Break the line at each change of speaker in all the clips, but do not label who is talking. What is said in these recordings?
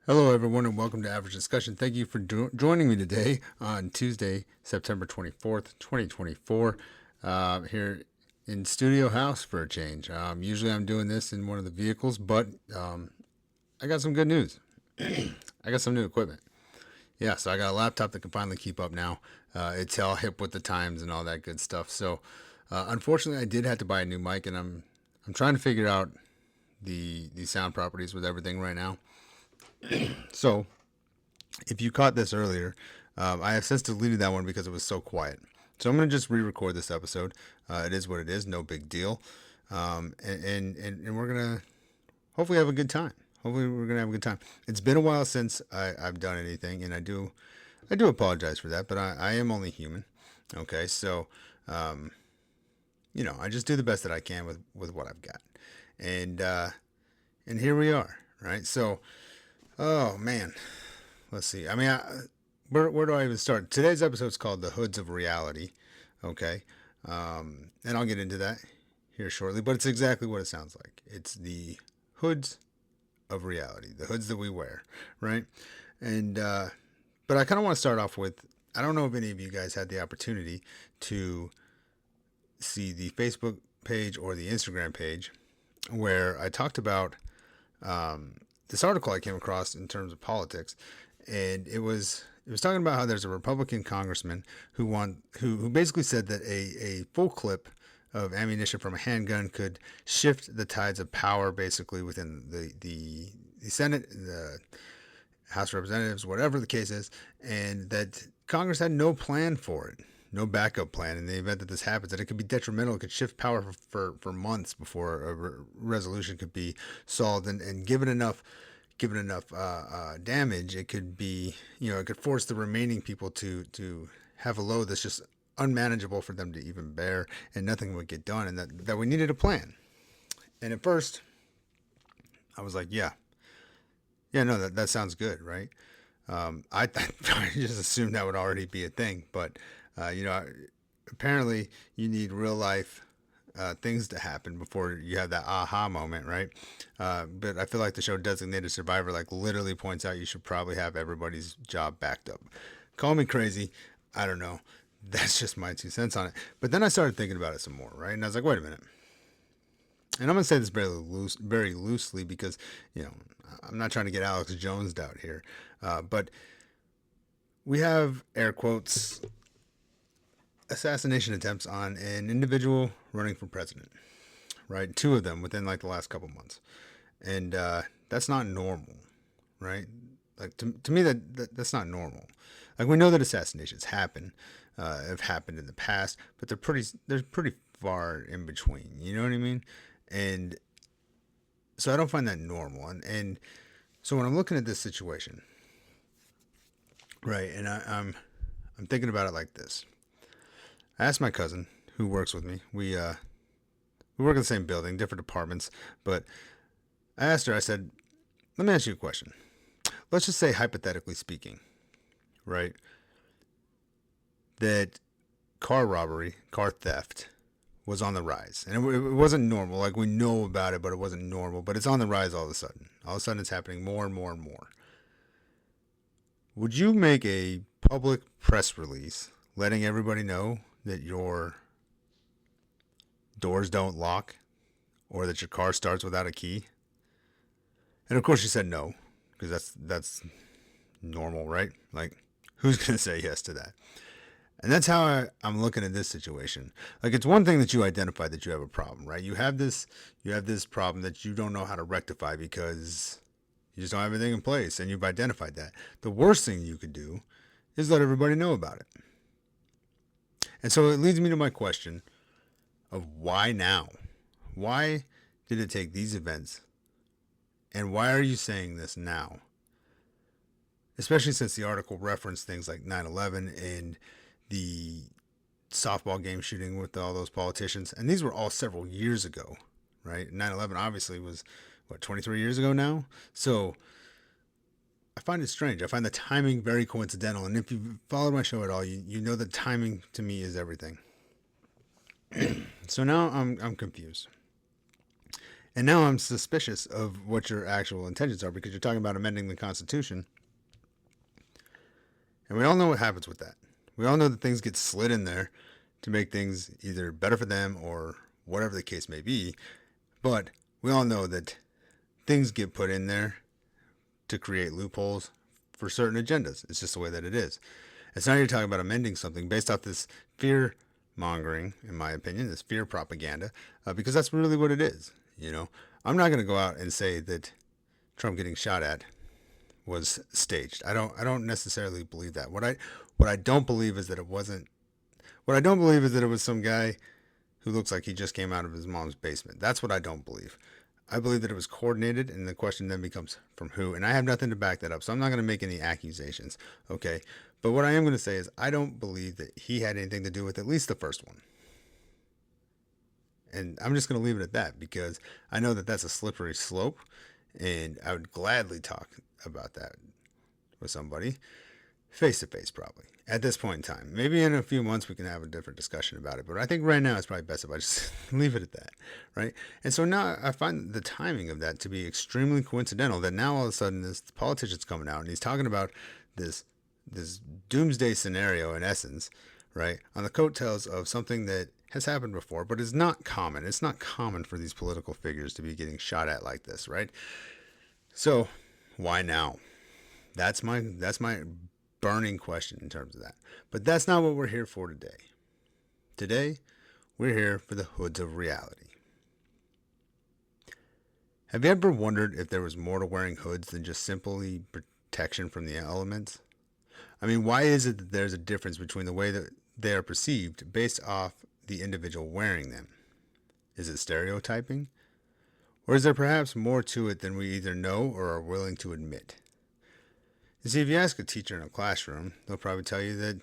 Hello, everyone, and welcome to Average Discussion. Thank you for joining me today on Tuesday, September 24th, 2024, here in Studio House for a change. Usually I'm doing this in one of the vehicles, but I got some good news. I got some new equipment. Yeah, so I got a laptop that can finally keep up now. It's all hip with the times and all that good stuff. So, unfortunately, I did have to buy a new mic, and I'm trying to figure out the sound properties with everything right now. So, if you caught this earlier, I have since deleted that one because it was so quiet. So I'm going to just re-record this episode. It is what it is, no big deal. And we're going to hopefully have a good time. Hopefully we're going to have a good time. It's been a while since I've done anything, and I do apologize for that, but I am only human. Okay, so, I just do the best that I can with what I've got. And here we are, right? So, oh man, let's see. Where do I even start? Today's episode is called "The Hoods of Reality." Okay, and I'll get into that here shortly. But it's exactly what it sounds like. It's the hoods of reality, the hoods that we wear, right? And but I kind of want to start off with. I don't know if any of you guys had the opportunity to see the Facebook page or the Instagram page where I talked about this article I came across in terms of politics, and it was talking about how there's a Republican congressman who basically said that a full clip of ammunition from a handgun could shift the tides of power basically within the Senate, the House of Representatives, whatever the case is, and that Congress had no plan for it, no backup plan in the event that this happens, that it could be detrimental. It could shift power for months before a resolution could be solved, and given enough damage, it could be, it could force the remaining people to have a load that's just unmanageable for them to even bear, and nothing would get done, and that we needed a plan. And at first, I was like, yeah, no, that sounds good, right? I just assumed that would already be a thing, but apparently you need real life things to happen before you have that aha moment, right? But I feel like the show Designated Survivor literally points out you should probably have everybody's job backed up. Call me crazy, I don't know. That's just my 2 cents on it. But then I started thinking about it some more, right? And I was like, wait a minute. And I'm gonna say this very loosely because I'm not trying to get Alex Jones out here, but we have air quotes assassination attempts on an individual running for president, right? 2 of them within the last couple months, and that's not normal, right? To me that's not normal. We know that assassinations happen, have happened in the past, but they're pretty far in between. You know what I mean? And so I don't find that normal. And so when I'm looking at this situation, right, and I'm thinking about it like this. I asked my cousin who works with me. We work in the same building, different departments, but I asked her, I said, let me ask you a question. Let's just say, hypothetically speaking, right, that car robbery, car theft was on the rise. And it wasn't normal. We know about it, but it wasn't normal. But it's on the rise all of a sudden. All of a sudden it's happening more and more and more. Would you make a public press release letting everybody know that your doors don't lock or that your car starts without a key? And of course she said no, because that's normal, right? Who's going to say yes to that? And that's how I'm looking at this situation. It's one thing that you identify that you have a problem, right? You have this problem that you don't know how to rectify because you just don't have everything in place, and you've identified that. The worst thing you could do is let everybody know about it. And so it leads me to my question of why now? Why did it take these events? And why are you saying this now? Especially since the article referenced things like 9/11 and the softball game shooting with all those politicians. And these were all several years ago, right? 9/11 obviously was, 23 years ago now? So I find it strange. I find the timing very coincidental. And if you've followed my show at all, you know that timing to me is everything. So now I'm confused. And now I'm suspicious of what your actual intentions are because you're talking about amending the Constitution. And we all know what happens with that. We all know that things get slid in there to make things either better for them or whatever the case may be. But we all know that things get put in there to create loopholes for certain agendas. It's just the way that it is. And so now you're talking about amending something based off this fear mongering, in my opinion, this fear propaganda, because that's really what it is. You know, I'm not going to go out and say that Trump getting shot at was staged. I don't necessarily believe that. What I don't believe is that it wasn't. What I don't believe is that it was some guy who looks like he just came out of his mom's basement. That's what I don't believe. I believe that it was coordinated, and the question then becomes from who. And I have nothing to back that up, so I'm not going to make any accusations. Okay, but what I am going to say is I don't believe that he had anything to do with at least the first one. And I'm just going to leave it at that because I know that that's a slippery slope, and I would gladly talk about that with somebody face to face, probably at this point in time. Maybe in a few months we can have a different discussion about it, but I think right now it's probably best if I just leave it at that, right? And so now I find the timing of that to be extremely coincidental. That now all of a sudden this politician's coming out and he's talking about this doomsday scenario in essence, right, on the coattails of something that has happened before, but is not common. It's not common for these political figures to be getting shot at like this, right? So why now? That's my burning question in terms of that. But that's not what we're here for today. Today, we're here for the hoods of reality. Have you ever wondered if there was more to wearing hoods than just simply protection from the elements? I mean, why is it that there's a difference between the way that they are perceived based off the individual wearing them? Is it stereotyping? Or is there perhaps more to it than we either know or are willing to admit? You see, if you ask a teacher in a classroom, they'll probably tell you that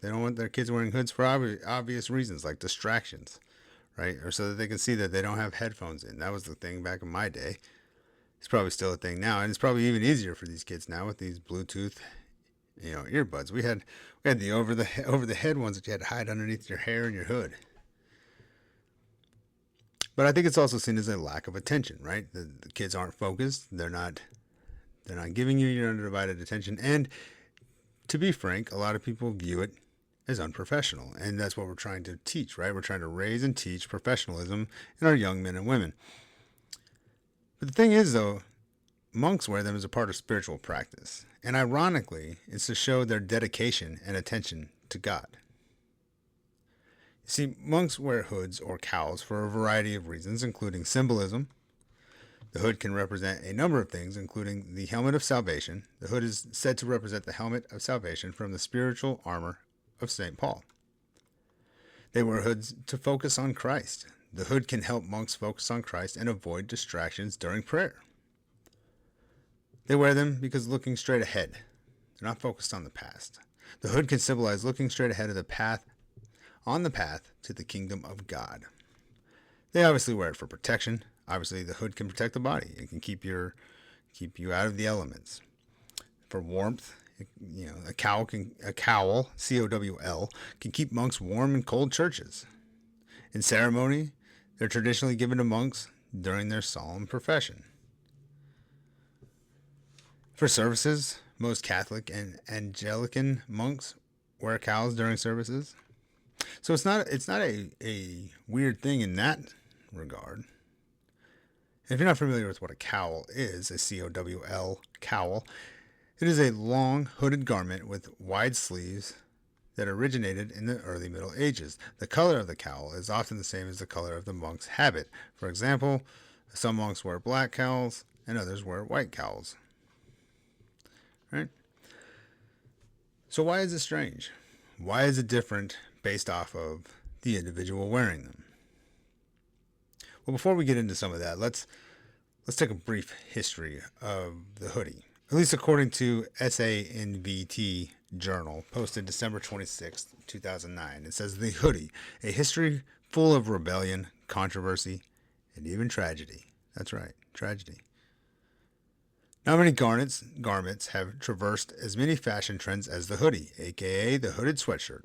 they don't want their kids wearing hoods for obvious reasons, like distractions, right? Or so that they can see that they don't have headphones in. That was the thing back in my day. It's probably still a thing now, and it's probably even easier for these kids now with these Bluetooth, earbuds. We had the over the head ones that you had to hide underneath your hair and your hood. But I think it's also seen as a lack of attention, right? The kids aren't focused. They're not giving you your undivided attention. And to be frank, a lot of people view it as unprofessional. And that's what we're trying to teach, right? We're trying to raise and teach professionalism in our young men and women. But the thing is, though, monks wear them as a part of spiritual practice. And ironically, it's to show their dedication and attention to God. You see, monks wear hoods or cowls for a variety of reasons, including symbolism. The hood can represent a number of things, including the helmet of salvation. The hood is said to represent the helmet of salvation from the spiritual armor of St. Paul. They wear hoods to focus on Christ. The hood can help monks focus on Christ and avoid distractions during prayer. They wear them because looking straight ahead. They're not focused on the past. The hood can symbolize looking straight ahead of the path to the kingdom of God. They obviously wear it for protection. Obviously, the hood can protect the body. It can keep you out of the elements. For warmth, a cowl, COWL, can keep monks warm in cold churches. In ceremony, they're traditionally given to monks during their solemn profession. For services, most Catholic and Anglican monks wear cowls during services. So it's not a weird thing in that regard. If you're not familiar with what a cowl is, a COWL cowl, it is a long hooded garment with wide sleeves that originated in the early Middle Ages. The color of the cowl is often the same as the color of the monk's habit. For example, some monks wear black cowls and others wear white cowls. Right? So why is it strange? Why is it different based off of the individual wearing them? Well, before we get into some of that, let's take a brief history of the hoodie. At least according to SANVT Journal, posted December 26, 2009. It says, "The hoodie, a history full of rebellion, controversy, and even tragedy." That's right, tragedy. Not many garments have traversed as many fashion trends as the hoodie, aka the hooded sweatshirt.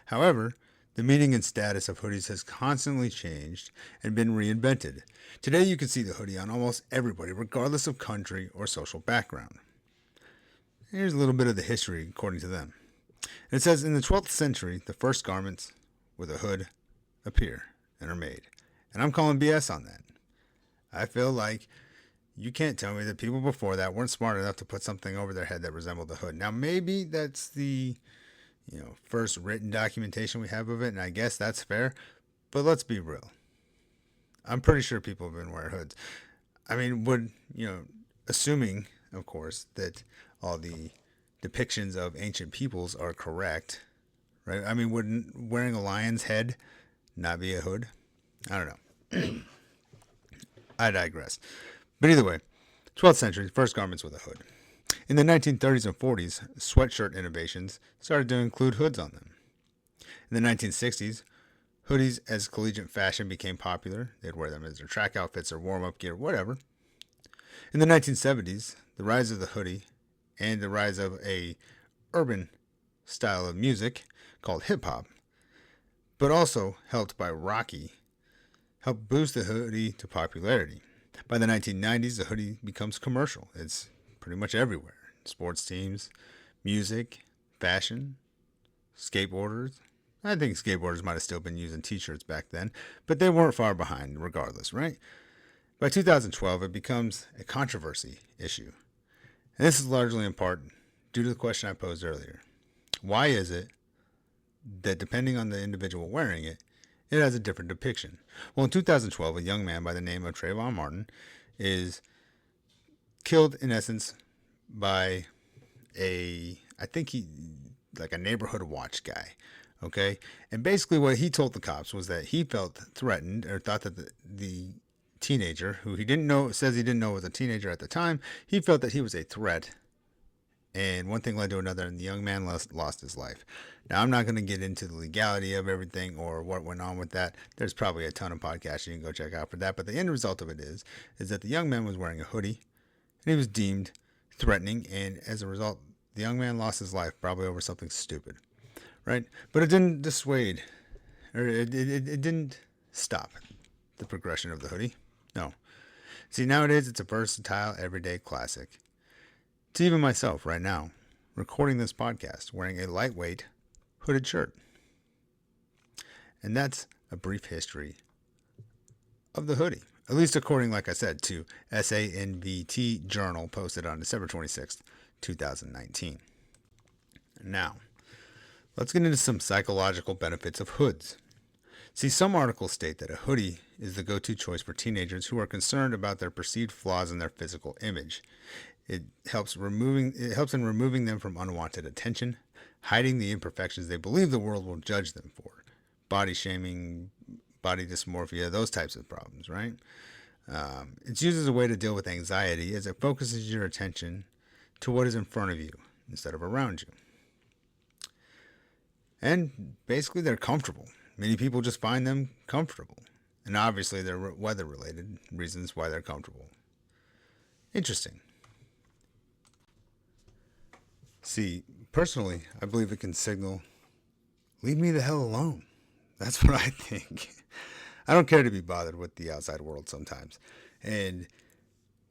However, The meaning and status of hoodies has constantly changed and been reinvented. Today you can see the hoodie on almost everybody, regardless of country or social background. Here's a little bit of the history according to them. It says, in the 12th century, the first garments with a hood appear and are made. And I'm calling BS on that. I feel like you can't tell me that people before that weren't smart enough to put something over their head that resembled a hood. Now, maybe that's the first written documentation we have of it, and I guess that's fair. But let's be real. I'm pretty sure people have been wearing hoods. I mean, assuming, of course, that all the depictions of ancient peoples are correct, right? I mean, wouldn't wearing a lion's head not be a hood? I don't know. I digress. But either way, 12th century, first garments with a hood. In the 1930s and 40s, sweatshirt innovations started to include hoods on them. In the 1960s, hoodies as collegiate fashion became popular. They'd wear them as their track outfits or warm-up gear, whatever. In the 1970s, the rise of the hoodie and the rise of a urban style of music called hip-hop, but also helped by Rocky, helped boost the hoodie to popularity. By the 1990s, the hoodie becomes commercial. It's pretty much everywhere. Sports teams, music, fashion, skateboarders. I think skateboarders might have still been using t-shirts back then, but they weren't far behind regardless, right? By 2012, it becomes a controversy issue. And this is largely in part due to the question I posed earlier. Why is it that depending on the individual wearing it, it has a different depiction? Well, in 2012, a young man by the name of Trayvon Martin is killed, in essence, by a neighborhood watch guy. Okay? And basically what he told the cops was that he felt threatened, or thought that the teenager, who he says he didn't know was a teenager at the time, he felt that he was a threat. And one thing led to another, and the young man lost his life. Now, I'm not going to get into the legality of everything or what went on with that. There's probably a ton of podcasts you can go check out for that. But the end result of it is that the young man was wearing a hoodie, and he was deemed threatening. And as a result, the young man lost his life, probably over something stupid, right? But it didn't dissuade, or it didn't stop the progression of the hoodie. No. See, nowadays, it's a versatile, everyday classic. To even myself right now, recording this podcast, wearing a lightweight hooded shirt. And that's a brief history of the hoodie. At least according, like I said, to SANVT Journal, posted on December 26th, 2019. Now, let's get into some psychological benefits of hoods. See, some articles state that a hoodie is the go-to choice for teenagers who are concerned about their perceived flaws in their physical image. It helps in removing them from unwanted attention, hiding the imperfections they believe the world will judge them for. Body shaming, body dysmorphia, those types of problems, right? It's used as a way to deal with anxiety as it focuses your attention to what is in front of you instead of around you. And basically, they're comfortable. Many people just find them comfortable. And obviously, there are weather-related reasons why they're comfortable. Interesting. See, personally, I believe it can signal, leave me the hell alone. That's what I think. I don't care to be bothered with the outside world sometimes. And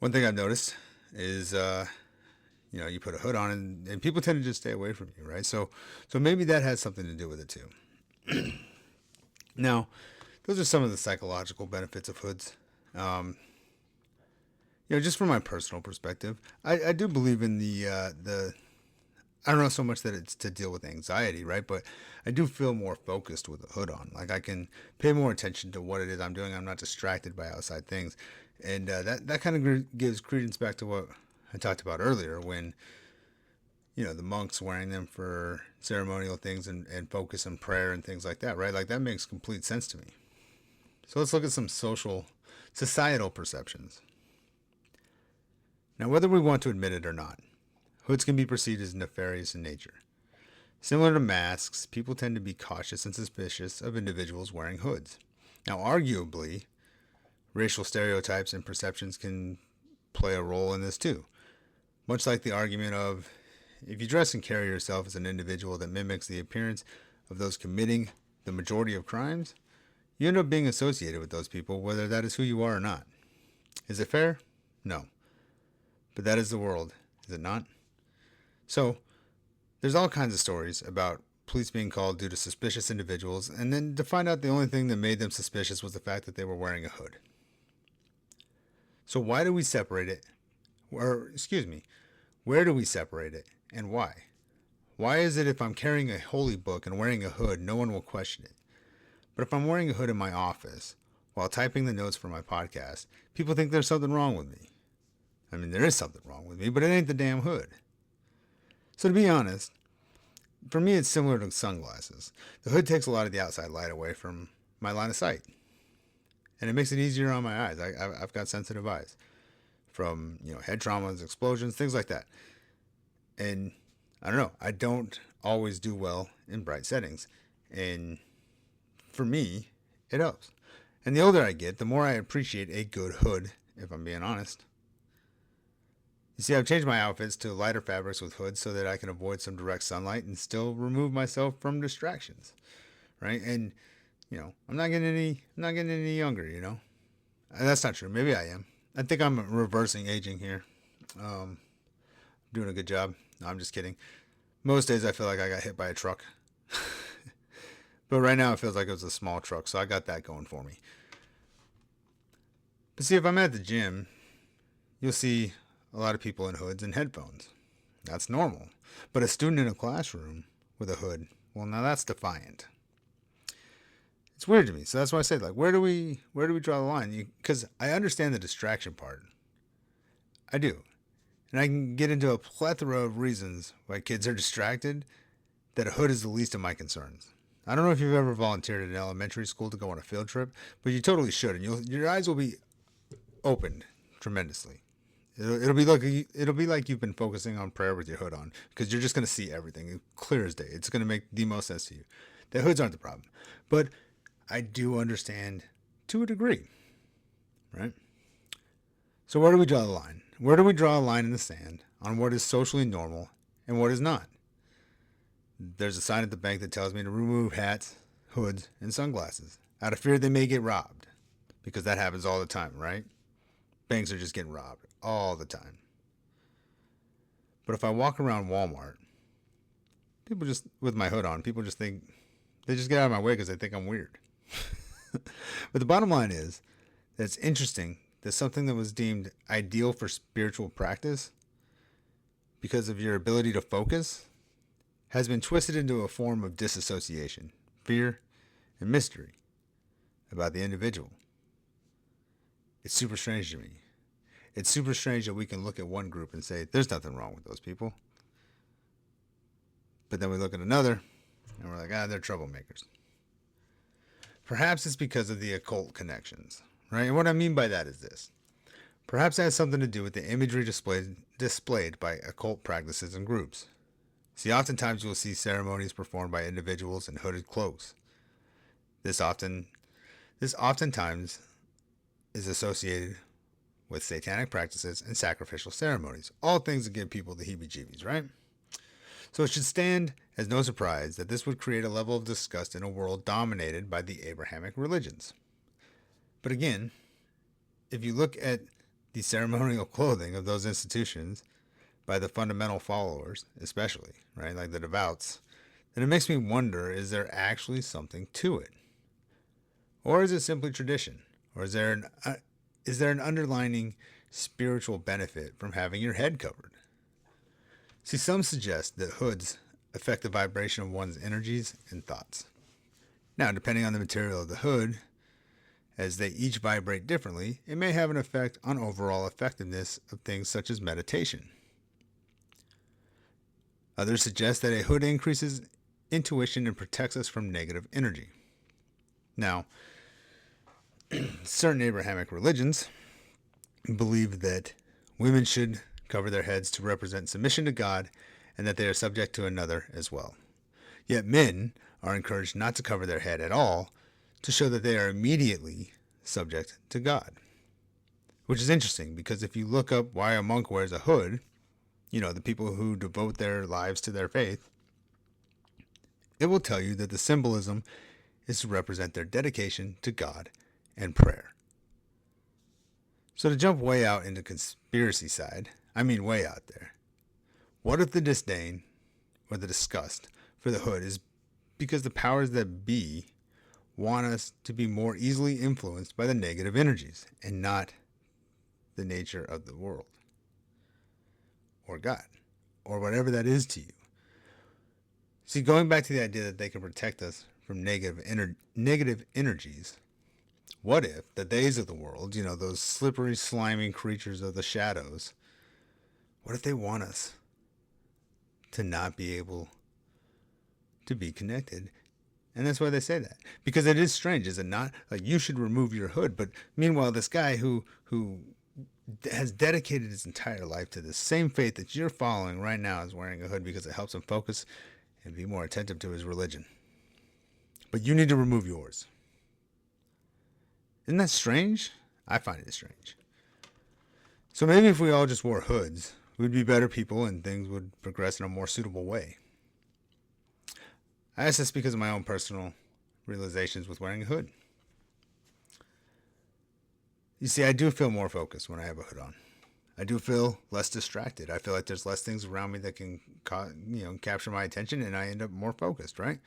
one thing I've noticed is, you put a hood on and people tend to just stay away from you, right? So maybe that has something to do with it too. Now, those are some of the psychological benefits of hoods. Just from my personal perspective, I do believe in the I don't know so much that it's to deal with anxiety, right? But I do feel more focused with a hood on. Like I can pay more attention to what it is I'm doing. I'm not distracted by outside things. And that kind of gives credence back to what I talked about earlier when, the monks wearing them for ceremonial things and focus and prayer and things like that, right? Like that makes complete sense to me. So let's look at some societal perceptions. Now, whether we want to admit it or not, hoods can be perceived as nefarious in nature. Similar to masks, people tend to be cautious and suspicious of individuals wearing hoods. Now, arguably, racial stereotypes and perceptions can play a role in this too. Much like the argument of, if you dress and carry yourself as an individual that mimics the appearance of those committing the majority of crimes, you end up being associated with those people, whether that is who you are or not. Is it fair? No. But that is the world, is it not? So, there's all kinds of stories about police being called due to suspicious individuals, and then to find out the only thing that made them suspicious was the fact that they were wearing a hood. So why do we separate it? Or, excuse me, where do we separate it, and why? Why is it if I'm carrying a holy book and wearing a hood, no one will question it? But if I'm wearing a hood in my office while typing the notes for my podcast, people think there's something wrong with me. I mean, there is something wrong with me, but it ain't the damn hood. So to be honest, for me it's similar to sunglasses. The hood takes a lot of the outside light away from my line of sight. And it makes it easier on my eyes. I've got sensitive eyes from, head traumas, explosions, things like that. And I don't know, I don't always do well in bright settings. And for me, it helps. And the older I get, the more I appreciate a good hood, if I'm being honest. You see, I've changed my outfits to lighter fabrics with hoods so that I can avoid some direct sunlight and still remove myself from distractions, right? And I'm not getting any younger, And that's not true. Maybe I am. I think I'm reversing aging here. Doing a good job. No, I'm just kidding. Most days I feel like I got hit by a truck. But right now it feels like it was a small truck, so I got that going for me. But see, if I'm at the gym, you'll see a lot of people in hoods and headphones. That's normal. But a student in a classroom with a hood, well, now that's defiant. It's weird to me. So that's why I say, where do we draw the line? Because I understand the distraction part. I do. And I can get into a plethora of reasons why kids are distracted that a hood is the least of my concerns. I don't know if you've ever volunteered at an elementary school to go on a field trip, but you totally should. And your eyes will be opened tremendously. It'll be like you've been focusing on prayer with your hood on, because you're just going to see everything clear as day. It's going to make the most sense to you. The hoods aren't the problem. But I do understand to a degree, right? So where do we draw the line? Where do we draw a line in the sand on what is socially normal and what is not? There's a sign at the bank that tells me to remove hats, hoods, and sunglasses out of fear they may get robbed, because that happens all the time, right? Banks are just getting robbed all the time. But if I walk around Walmart, people just, with my hood on, people just think, they just get out of my way because they think I'm weird. But the bottom line is that it's interesting that something that was deemed ideal for spiritual practice, because of your ability to focus, has been twisted into a form of disassociation, fear, and mystery about the individual. It's super strange to me. It's super strange that we can look at one group and say, there's nothing wrong with those people. But then we look at another, and we're like, they're troublemakers. Perhaps it's because of the occult connections, right? And what I mean by that is this. Perhaps it has something to do with the imagery displayed by occult practices and groups. See, oftentimes you will see ceremonies performed by individuals in hooded cloaks. This oftentimes is associated with satanic practices and sacrificial ceremonies, all things that give people the heebie-jeebies, right? So it should stand as no surprise that this would create a level of disgust in a world dominated by the Abrahamic religions. But again, if you look at the ceremonial clothing of those institutions by the fundamental followers, especially, right, like the devouts, then it makes me wonder, is there actually something to it? Or is it simply tradition? Or is there an underlying spiritual benefit from having your head covered? See, some suggest that hoods affect the vibration of one's energies and thoughts. Now, depending on the material of the hood, as they each vibrate differently, it may have an effect on overall effectiveness of things such as meditation. Others suggest that a hood increases intuition and protects us from negative energy. Now, certain Abrahamic religions believe that women should cover their heads to represent submission to God, and that they are subject to another as well. Yet men are encouraged not to cover their head at all to show that they are immediately subject to God. Which is interesting, because if you look up why a monk wears a hood, the people who devote their lives to their faith, it will tell you that the symbolism is to represent their dedication to God and prayer. So to jump way out into conspiracy side, I mean way out there, what if the disdain or the disgust for the hood is because the powers that be want us to be more easily influenced by the negative energies and not the nature of the world or God or whatever that is to you? See, going back to the idea that they can protect us from negative energies, what if the days of the world, those slippery, slimy creatures of the shadows, what if they want us to not be able to be connected? And that's why they say that. Because it is strange, is it not? Like, you should remove your hood. But meanwhile, this guy who has dedicated his entire life to the same faith that you're following right now is wearing a hood because it helps him focus and be more attentive to his religion. But you need to remove yours. Isn't that strange? I find it strange. So maybe if we all just wore hoods, we'd be better people and things would progress in a more suitable way. I ask this because of my own personal realizations with wearing a hood. You see, I do feel more focused when I have a hood on. I do feel less distracted. I feel like there's less things around me that can, capture my attention, and I end up more focused, right?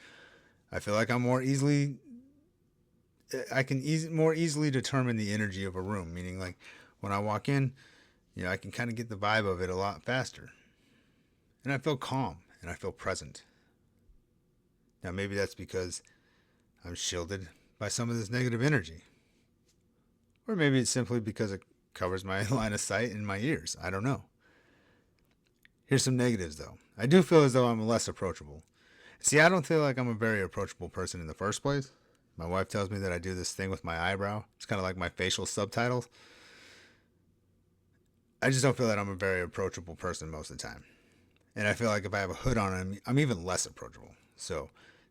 I feel like more easily determine the energy of a room, meaning like when I walk in, I can kind of get the vibe of it a lot faster. And I feel calm and I feel present. Now, maybe that's because I'm shielded by some of this negative energy. Or maybe it's simply because it covers my line of sight and my ears. I don't know. Here's some negatives, though. I do feel as though I'm less approachable. See, I don't feel like I'm a very approachable person in the first place. My wife tells me that I do this thing with my eyebrow. It's kind of like my facial subtitles. I just don't feel that I'm a very approachable person most of the time. And I feel like if I have a hood on, I'm even less approachable. So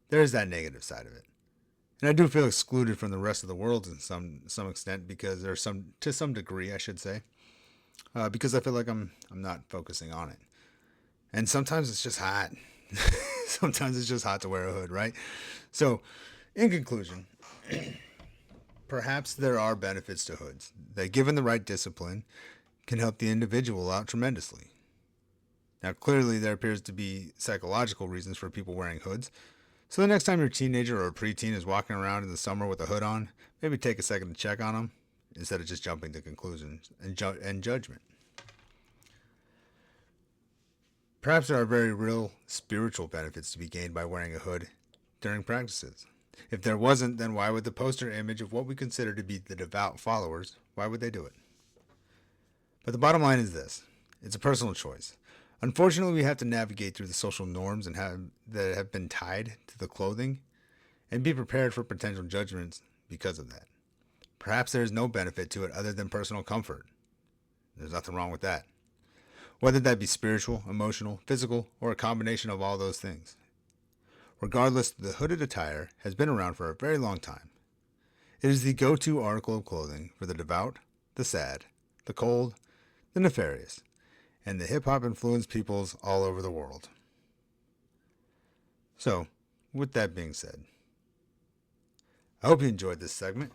there's that negative side of it. And I do feel excluded from the rest of the world in some extent because to some degree, I should say, because I feel like I'm not focusing on it. And sometimes it's just hot. Sometimes it's just hot to wear a hood, right? So, in conclusion, perhaps there are benefits to hoods that, given the right discipline, can help the individual out tremendously. Now, clearly, there appears to be psychological reasons for people wearing hoods. So the next time your teenager or preteen is walking around in the summer with a hood on, maybe take a second to check on them instead of just jumping to conclusions and judgment. Perhaps there are very real spiritual benefits to be gained by wearing a hood during practices. If there wasn't, then why would the poster image of what we consider to be the devout followers, why would they do it? But the bottom line is this. It's a personal choice. Unfortunately, we have to navigate through the social norms that have been tied to the clothing and be prepared for potential judgments because of that. Perhaps there is no benefit to it other than personal comfort. There's nothing wrong with that. Whether that be spiritual, emotional, physical, or a combination of all those things. Regardless, the hooded attire has been around for a very long time. It is the go-to article of clothing for the devout, the sad, the cold, the nefarious, and the hip-hop influenced peoples all over the world. So, with that being said, I hope you enjoyed this segment.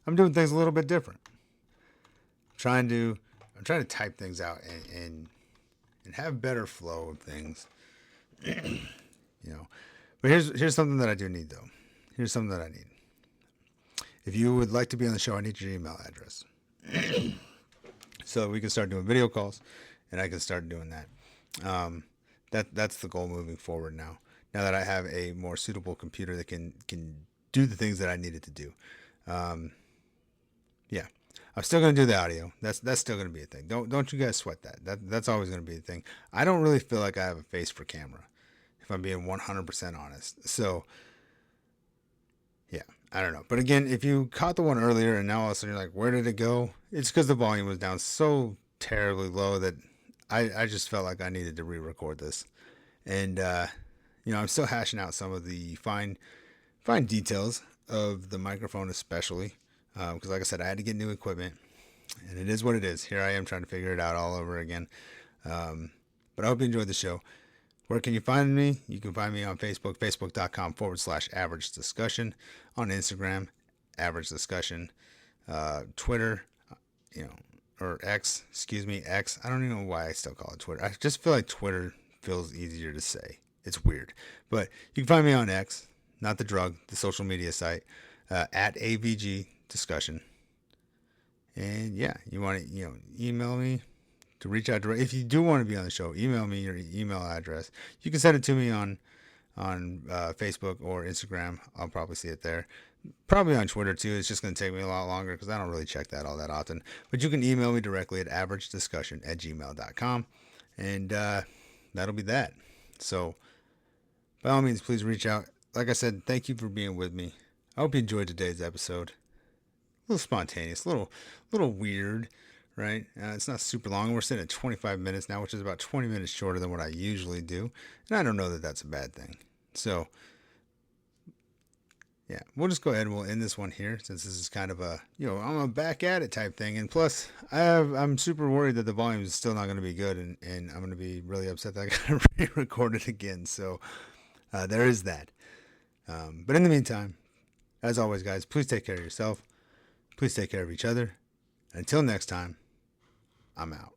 I'm doing things a little bit different. I'm trying to type things out and have better flow of things. But here's something that I do need, though. Here's something that I need. If you would like to be on the show, I need your email address. So we can start doing video calls, and I can start doing that. That's the goal moving forward now. Now that I have a more suitable computer that can do the things that I need it to do. Yeah. I'm still going to do the audio. That's still going to be a thing. Don't you guys sweat that. That's always going to be a thing. I don't really feel like I have a face for camera, if I'm being 100% honest. So, yeah, I don't know. But again, if you caught the one earlier and now all of a sudden you're like, where did it go? It's because the volume was down so terribly low that I just felt like I needed to re-record this. And, I'm still hashing out some of the fine details of the microphone especially. Because like I said, I had to get new equipment, and it is what it is. Here I am trying to figure it out all over again. But I hope you enjoyed the show. Where can you find me? You can find me on Facebook, facebook.com/average discussion, on Instagram, average discussion, Twitter, you know, or X, excuse me, X. I don't even know why I still call it Twitter. I just feel like Twitter feels easier to say. It's weird. But you can find me on X, not the drug, the social media site, at AVG discussion. And yeah, you want to, email me to reach out if you do want to be on the show. Email me your email address. You can send it to me on Facebook or Instagram. I'll probably see it there. Probably on Twitter too. It's just going to take me a lot longer because I don't really check that all that often. But you can email me directly at averagediscussion@gmail.com, and that'll be that. So by all means, please reach out. Like I said, thank you for being with me. I hope you enjoyed today's episode. A little spontaneous, a little weird, right? It's not super long. We're sitting at 25 minutes now, which is about 20 minutes shorter than what I usually do. And I don't know that that's a bad thing. So, yeah, we'll just go ahead and we'll end this one here since this is kind of a, I'm a back at it type thing. And plus, I'm super worried that the volume is still not going to be good. And I'm going to be really upset that I got to re-record it again. So, there is that. But in the meantime, as always, guys, please take care of yourself. Please take care of each other. Until next time, I'm out.